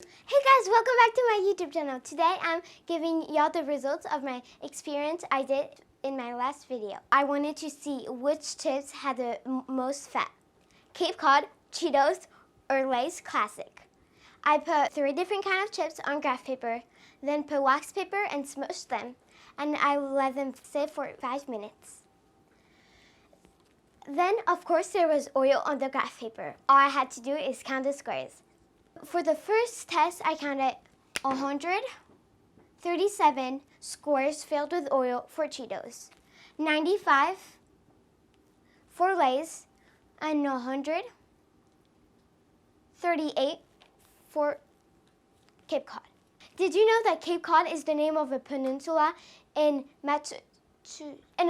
Hey guys, welcome back to my YouTube channel. Today I'm giving y'all the results of my experience I did in my last video. I wanted to see which chips had the most fat. Cape Cod, Cheetos, or Lay's Classic. I put 3 different kinds of chips on graph paper, then put wax paper and smushed them, and I let them sit for 5 minutes. Then, of course, there was oil on the graph paper. All I had to do is count the squares. For the first test, I counted 137 squares filled with oil for Cheetos, 95 for Lay's, and 138 for Cape Cod. Did you know that Cape Cod is the name of a peninsula in a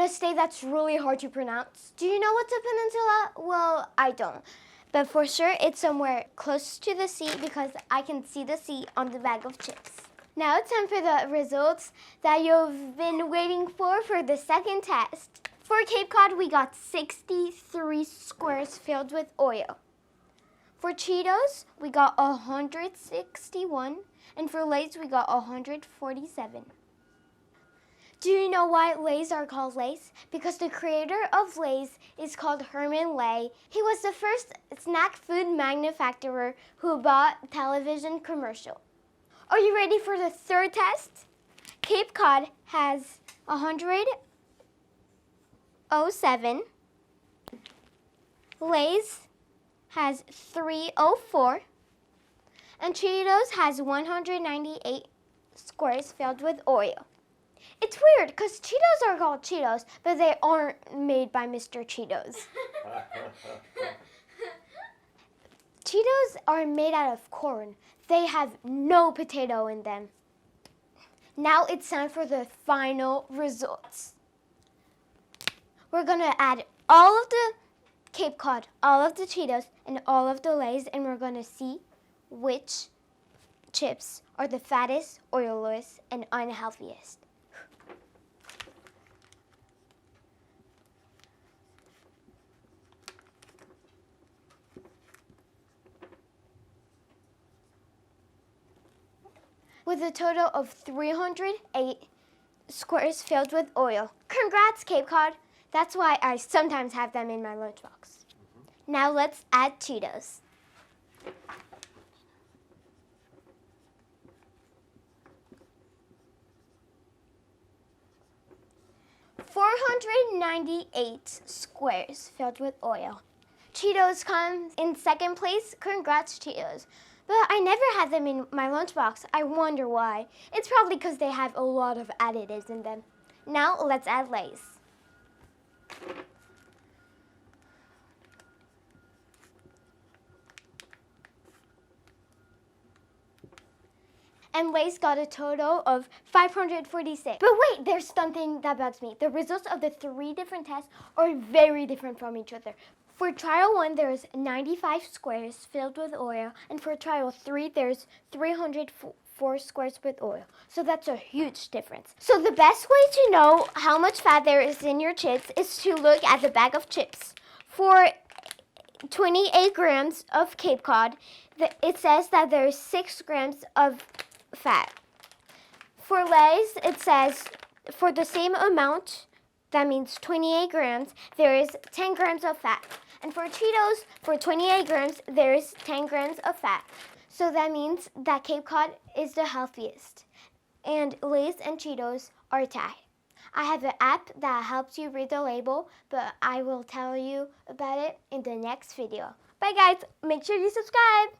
state that's really hard to pronounce? Do you know what's a peninsula? Well, I don't. But for sure, it's somewhere close to the sea because I can see the sea on the bag of chips. Now it's time for the results that you've been waiting for the second test. For Cape Cod, we got 63 squares filled with oil. For Cheetos, we got 161, and for Lay's, we got 147. Do you know why Lay's are called Lay's? Because the creator of Lay's is called Herman Lay. He was the first snack food manufacturer who bought television commercial. Are you ready for the third test? Cape Cod has 107. Lay's has 304. And Cheetos has 198 squares filled with oil. It's weird because Cheetos are called Cheetos, but they aren't made by Mr. Cheetos. Cheetos are made out of corn. They have no potato in them. Now it's time for the final results. We're going to add all of the Cape Cod, all of the Cheetos, and all of the Lay's, and we're going to see which chips are the fattest, oiliest, and unhealthiest. With a total of 308 squares filled with oil. Congrats, Cape Cod. That's why I sometimes have them in my lunchbox. Now let's add Cheetos. $498 squares filled with oil. Cheetos comes in second place. Congrats, Cheetos. But I never had them in my lunchbox. I wonder why. It's probably because they have a lot of additives in them. Now let's add Lay's. And Lay's got a total of 546. But wait, there's something that bugs me. The results of the 3 different tests are very different from each other. For trial 1, there's 95 squares filled with oil, and for trial 3, there's 304 squares with oil. So that's a huge difference. So the best way to know how much fat there is in your chips is to look at the bag of chips. For 28 grams of Cape Cod, it says that there's 6 grams of fat. For Lay's, it says for the same amount, that means 28 grams, there is 10 grams of fat. And for Cheetos, for 28 grams, there is 10 grams of fat. So that means that Cape Cod is the healthiest. And Lay's and Cheetos are tied. I have an app that helps you read the label, but I will tell you about it in the next video. Bye guys, make sure you subscribe.